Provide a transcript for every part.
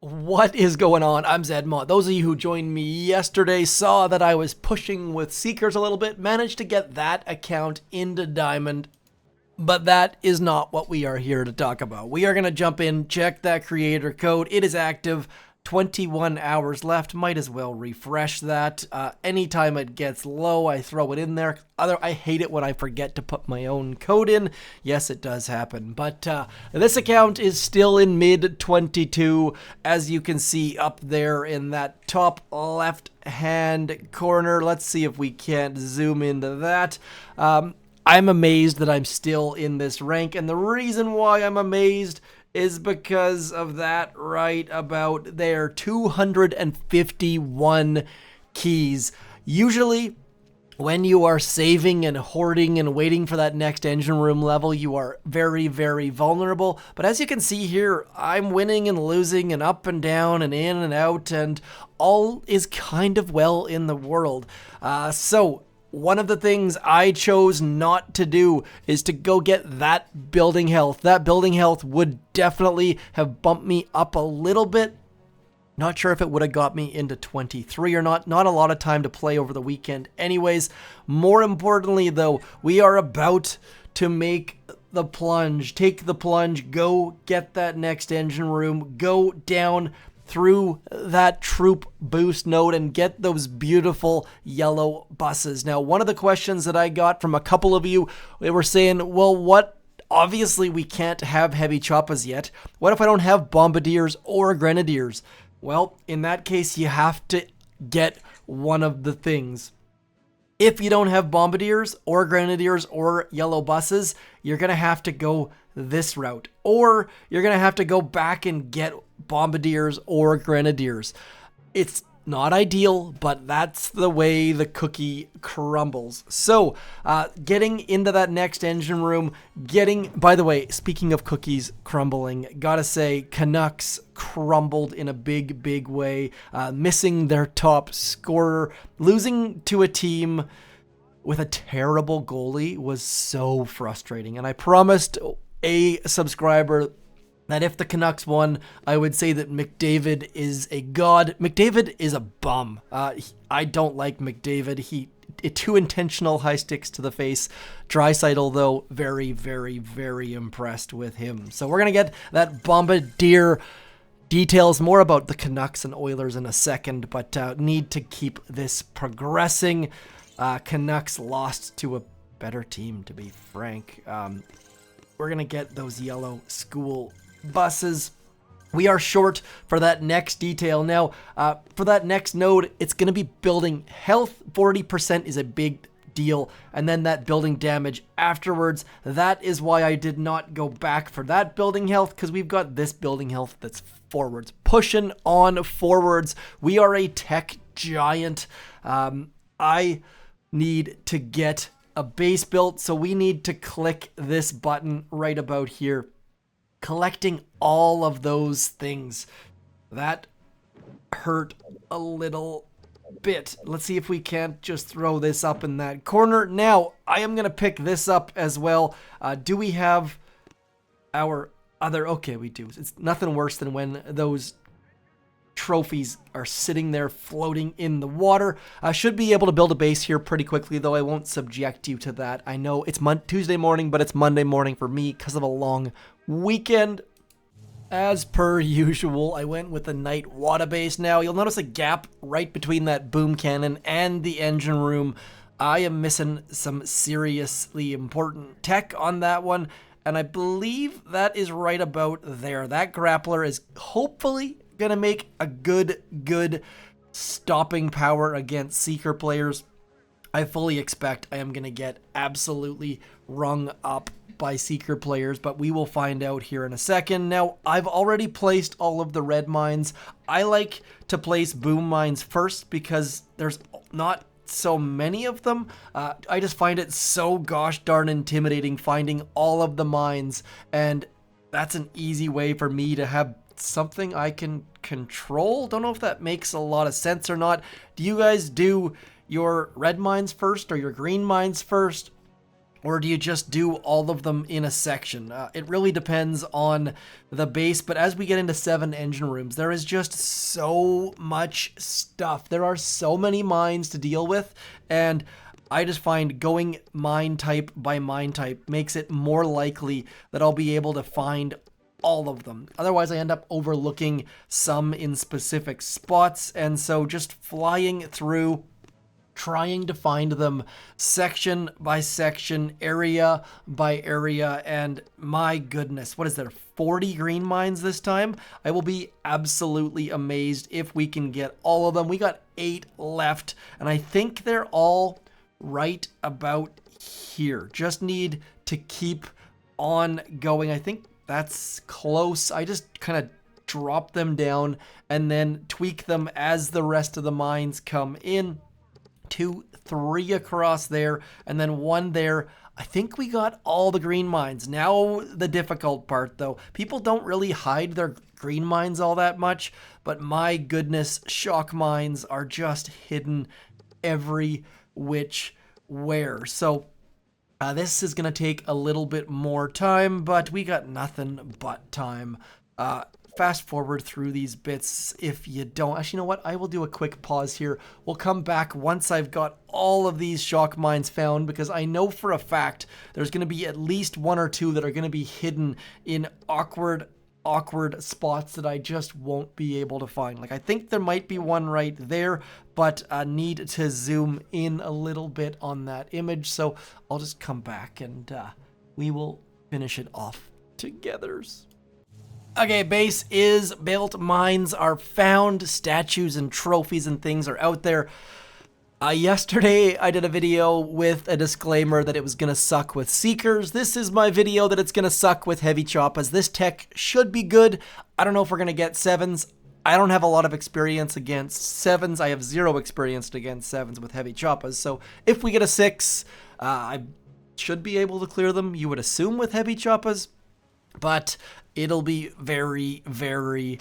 What is going on? I'm Zedmont. Those of you who joined me yesterday saw that I was pushing with Seekers a little bit, managed to get that account into Diamond, but that is not what we are here to talk about. We are going to jump in, check that creator code. It is active. 21 hours left. Might as well refresh that. Anytime it gets low, I throw it in there. I hate it when I forget to put my own code in. Yes, it does happen. But this account is still in mid 22, as you can see up there in that top left hand corner. Let's see if we can't zoom into that. I'm amazed that I'm still in this rank, and the reason why I'm amazed is because of that right about there, 251 keys. Usually, when you are saving and hoarding and waiting for that next engine room level, you are very, very vulnerable. But as you can see here, I'm winning and losing and up and down and in and out, and all is kind of well in the world. So one of the things I chose not to do is to go get that building health. That building health would definitely have bumped me up a little bit. Not sure if it would have got me into 23 or not. Not a lot of time to play over the weekend anyways. More importantly though, we are about to make the plunge. Take the plunge, go get that next engine room, go down through that troop boost node and get those beautiful yellow buses. Now, one of the questions that I got from a couple of you, they were saying, well, what? Obviously, we can't have Heavy Choppas yet. What if I don't have Bombardiers or Grenadiers? Well, in that case, you have to get one of the things. If you don't have Bombardiers or Grenadiers or yellow buses, you're going to have to go this route. Or you're going to have to go back and get Bombardiers or Grenadiers. It's not ideal, but that's the way the cookie crumbles. So, getting into that next engine room, by the way, speaking of cookies crumbling, gotta say, Canucks crumbled in a big, big way, missing their top scorer, losing to a team with a terrible goalie was so frustrating. And I promised a subscriber that if the Canucks won, I would say that McDavid is a god. McDavid is a bum. I don't like McDavid. Too intentional high sticks to the face. Draisaitl, though, very, very, very impressed with him. So we're going to get that Bombardier details, more about the Canucks and Oilers in a second, but need to keep this progressing. Canucks lost to a better team, to be frank. We're going to get those yellow school buses. We are short for that next detail. Now, for that next node, it's going to be building health. 40% is a big deal. And then that building damage afterwards. That is why I did not go back for that building health, because we've got this building health that's forwards. Pushing on forwards. We are a tech giant. I need to get a base built, so we need to click this button right about here. Collecting all of those things. That hurt a little bit. Let's see if we can't just throw this up in that corner. Now, I am going to pick this up as well. Do we have our other... Okay, we do. It's nothing worse than when those trophies are sitting there floating in the water. I should be able to build a base here pretty quickly, though I won't subject you to that. I know it's Tuesday morning, but it's Monday morning for me because of a long weekend. As per usual, I went with the night water base. Now, you'll notice a gap right between that boom cannon and the engine room. I am missing some seriously important tech on that one, and I believe that is right about there. That grappler is hopefully gonna make a good stopping power against Seeker players. I fully expect I am gonna get absolutely rung up by Seeker players, but we will find out here in a second. Now, I've already placed all of the red mines. I like to place boom mines first because there's not so many of them. I just find it so gosh darn intimidating finding all of the mines, and that's an easy way for me to have something I can control. Don't know if that makes a lot of sense or not. Do you guys do your red mines first or your green mines first? Or do you just do all of them in a section? It really depends on the base, but as we get into 7 engine rooms, there is just so much stuff. There are so many mines to deal with, and I just find going mine type by mine type makes it more likely that I'll be able to find all of them. Otherwise, I end up overlooking some in specific spots, and so just flying through, trying to find them section by section, area by area, and my goodness, what is there, 40 green mines this time? I will be absolutely amazed if we can get all of them. We got 8 left, and I think they're all right about here. Just need to keep on going. I think that's close. I just kind of drop them down and then tweak them as the rest of the mines come in. 2, 3 across there, and then 1 there. I think we got all the green mines. Now the difficult part, though. People don't really hide their green mines all that much, but my goodness, shock mines are just hidden every which where. So this is going to take a little bit more time, but we got nothing but time. Fast forward through these bits if you don't. Actually, you know what? I will do a quick pause here. We'll come back once I've got all of these shock mines found, because I know for a fact there's going to be at least 1 or 2 that are going to be hidden in awkward spots that I just won't be able to find. Like, I think there might be one right there, but I need to zoom in a little bit on that image. So I'll just come back and we will finish it off together. Okay, base is built, mines are found, statues and trophies and things are out there. Yesterday, I did a video with a disclaimer that it was going to suck with Seekers. This is my video that it's going to suck with Heavy Choppas. This tech should be good. I don't know if we're going to get 7s. I don't have a lot of experience against 7s. I have 0 experience against 7s with Heavy Choppas. So if we get a 6, I should be able to clear them, you would assume, with Heavy Choppas. But it'll be very, very,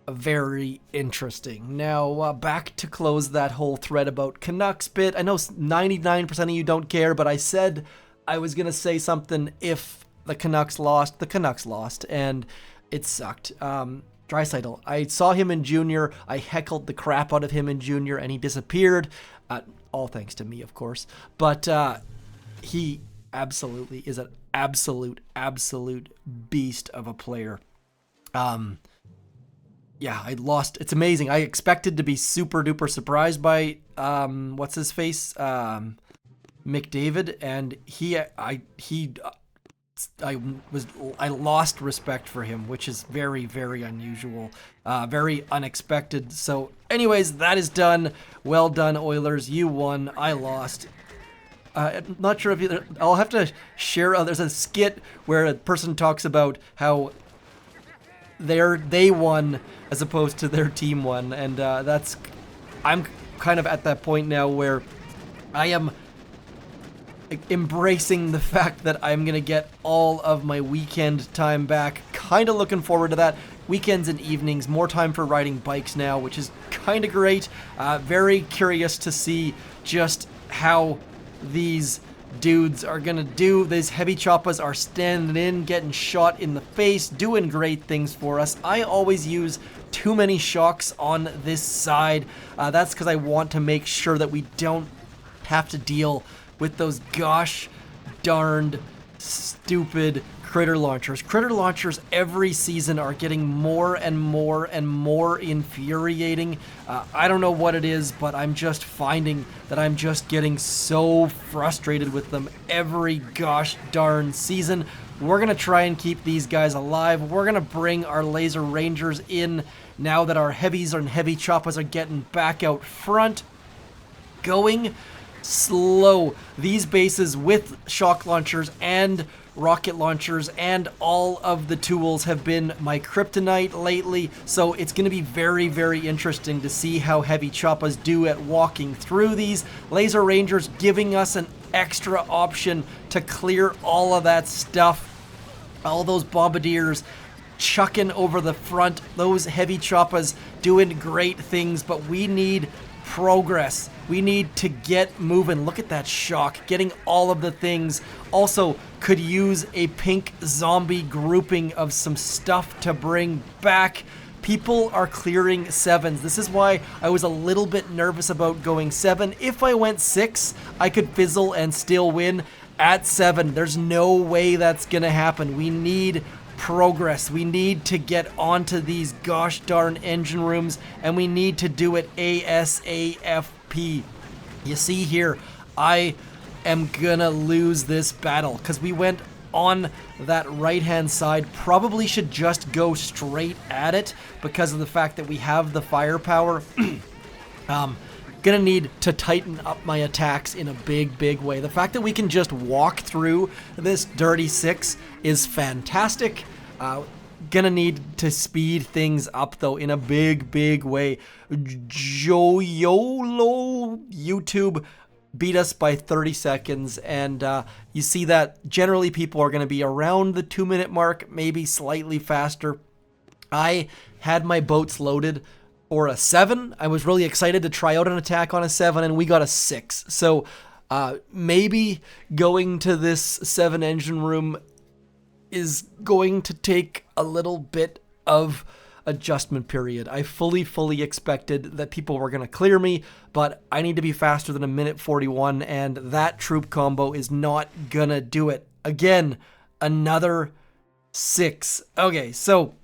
very interesting. Now, back to close that whole thread about Canucks bit. I know 99% of you don't care, but I said I was going to say something if the Canucks lost. The Canucks lost, and it sucked. Draisaitl, I saw him in junior. I heckled the crap out of him in junior, and he disappeared. All thanks to me, of course. But he absolutely is an absolute beast of a player. Yeah, I lost. It's amazing. I expected to be super duper surprised by what's his face, McDavid, and I lost respect for him, which is very, very unusual, very unexpected. So, anyways, that is done. Well done, Oilers. You won. I lost. I'm not sure if I'll have to share. There's a skit where a person talks about how they won as opposed to their team won, and I'm kind of at that point now where I am embracing the fact that I'm gonna get all of my weekend time back. Kind of looking forward to that. Weekends and evenings, more time for riding bikes now, which is kind of great. Very curious to see just how these dudes are gonna do. These Heavy Choppas are standing in, getting shot in the face, doing great things for us. I always use too many shocks on this side. That's because I want to make sure that we don't have to deal with those gosh darned stupid critter launchers. Critter launchers every season are getting more and more and more infuriating. I don't know what it is, but I'm just finding that I'm just getting so frustrated with them every gosh darn season. We're going to try and keep these guys alive. We're going to bring our laser rangers in now that our heavies and Heavy Choppas are getting back out front. Going slow. These bases with shock launchers and rocket launchers and all of the tools have been my kryptonite lately, so it's going to be very, very interesting to see how Heavy Choppas do at walking through these. Laser Rangers giving us an extra option to clear all of that stuff. All those bombardiers chucking over the front. Those Heavy Choppas doing great things, but we need progress. We need to get moving. Look at that shock, getting all of the things. Also, could use a pink zombie grouping of some stuff to bring back. People are clearing 7s. This is why I was a little bit nervous about going 7. If I went 6, I could fizzle and still win. At 7, there's no way that's gonna happen. We need progress. We need to get onto these gosh darn engine rooms, and we need to do it ASAP. You see here, I am gonna lose this battle because we went on that right hand side. Probably should just go straight at it because of the fact that we have the firepower. Gonna need to tighten up my attacks in a big way. The fact that we can just walk through this dirty 6 is fantastic. Gonna need to speed things up though in a big way. Joyolo YouTube beat us by 30 seconds, and you see that generally people are gonna be around the 2-minute mark, maybe slightly faster. I had my boats loaded or a 7. I was really excited to try out an attack on a 7, and we got a 6. So maybe going to this 7 engine room is going to take a little bit of adjustment period. I fully expected that people were going to clear me, but I need to be faster than a minute 41, and that troop combo is not gonna do it. Again, another 6. Okay, so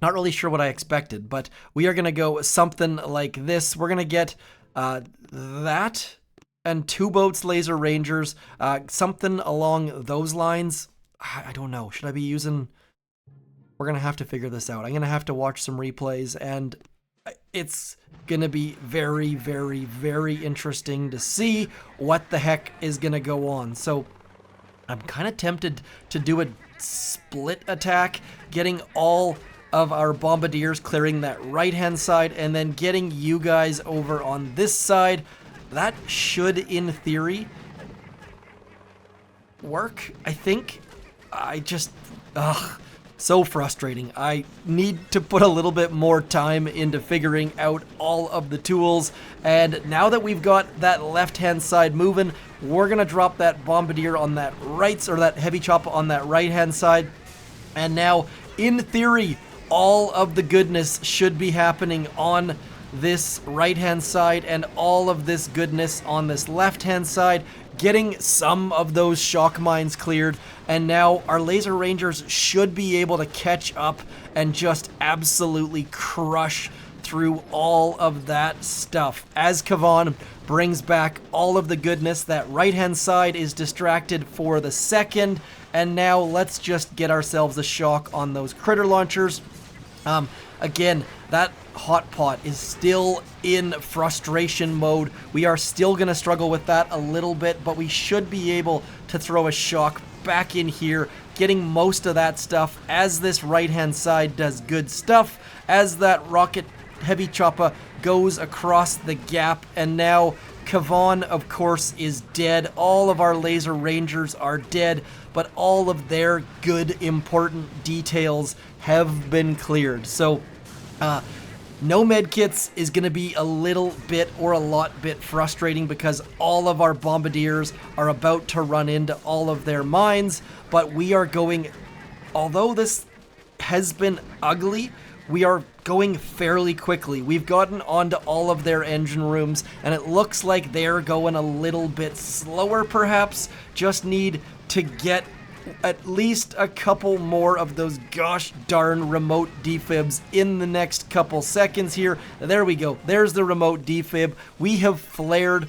not really sure what I expected, but we are going to go something like this. We're going to get that and 2 boats, laser rangers, something along those lines. I don't know. Should I be using... We're going to have to figure this out. I'm going to have to watch some replays, and it's going to be very interesting to see what the heck is going to go on. So I'm kind of tempted to do a split attack, getting all of our bombardiers clearing that right-hand side, and then getting you guys over on this side. That should, in theory, work, I think. So frustrating. I need to put a little bit more time into figuring out all of the tools, and now that we've got that left-hand side moving, we're gonna drop that bombardier on that right, or that heavy chopper on that right-hand side, and now, in theory, all of the goodness should be happening on this right-hand side and all of this goodness on this left-hand side, getting some of those shock mines cleared, and now our laser rangers should be able to catch up and just absolutely crush through all of that stuff. As Kavan brings back all of the goodness, that right-hand side is distracted for the second, and now let's just get ourselves a shock on those critter launchers. Again, that hot pot is still in frustration mode. We are still going to struggle with that a little bit, but we should be able to throw a shock back in here, getting most of that stuff as this right-hand side does good stuff, as that rocket heavy chopper goes across the gap, and now Kavan, of course, is dead. All of our laser rangers are dead, but all of their good, important details have been cleared. So, no medkits is going to be a little bit or a lot bit frustrating because all of our bombardiers are about to run into all of their mines, but we are going, although this has been ugly, we are going fairly quickly. We've gotten onto all of their engine rooms, and it looks like they're going a little bit slower perhaps. Just need to get at least a couple more of those gosh darn remote defibs in the next couple seconds here. There we go. There's the remote defib. We have flared.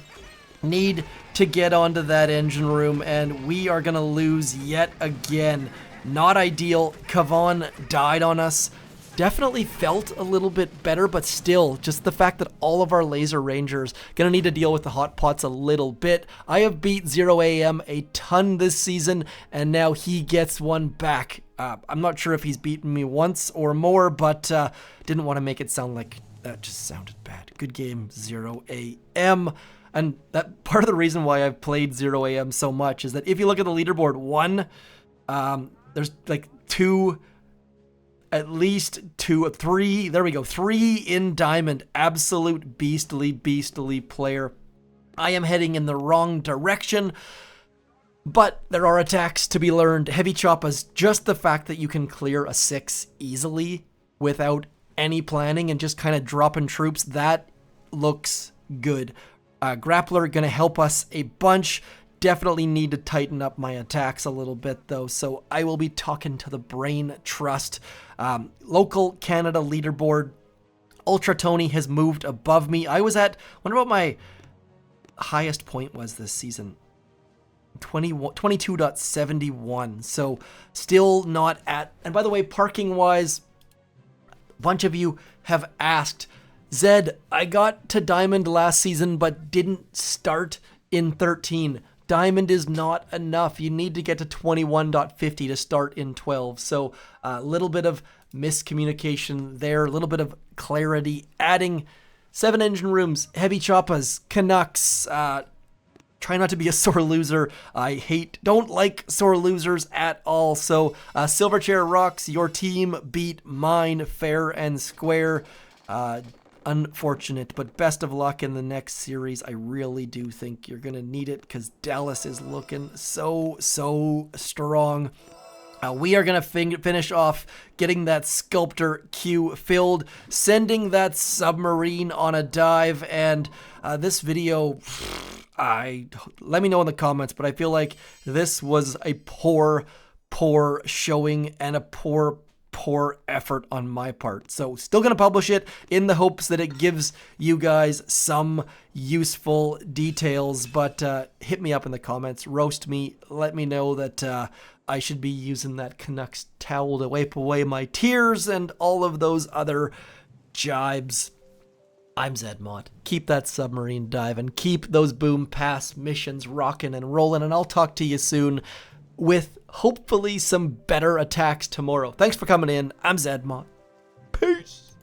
Need to get onto that engine room, and we are going to lose yet again. Not ideal. Kavan died on us. Definitely felt a little bit better, but still, just the fact that all of our laser rangers gonna need to deal with the hot pots a little bit. I have beat 0am a ton this season, and now he gets one back. I'm not sure if he's beaten me once or more, but didn't want to make it sound like that just sounded bad. Good game, 0am. And that part of the reason why I've played 0am so much is that if you look at the leaderboard, there's like 2 at least 2, 3. There we go. 3 in diamond. Absolute beastly player. I am heading in the wrong direction, but there are attacks to be learned. Heavy Choppas, just the fact that you can clear a 6 easily without any planning and just kind of dropping troops, that looks good. Grappler going to help us a bunch. Definitely need to tighten up my attacks a little bit though, so I will be talking to the Brain Trust. Local Canada leaderboard, Ultra Tony has moved above me. I was at, wonder what my highest point was this season. 22.71, so still not at, and by the way, parking wise, a bunch of you have asked, Zed, I got to Diamond last season but didn't start in 13. Diamond is not enough. You need to get to 21.50 to start in 12. So a little bit of miscommunication there, a little bit of clarity. Adding 7 engine rooms, Heavy Choppas, Canucks. Try not to be a sore loser. Don't like sore losers at all. So Silverchair rocks. Your team beat mine fair and square. Unfortunate, but best of luck in the next series. I really do think you're going to need it because Dallas is looking so strong. We are going to finish off getting that sculptor queue filled, sending that submarine on a dive, and this video, let me know in the comments, but I feel like this was a poor showing and a poor effort on my part. So still going to publish it in the hopes that it gives you guys some useful details, but hit me up in the comments, roast me, let me know that I should be using that Canucks towel to wipe away my tears and all of those other jibes. I'm Zedmont. Keep that submarine diving, keep those boom pass missions rocking and rolling, and I'll talk to you soon with hopefully some better attacks tomorrow. Thanks for coming in. I'm Zedmont. Peace.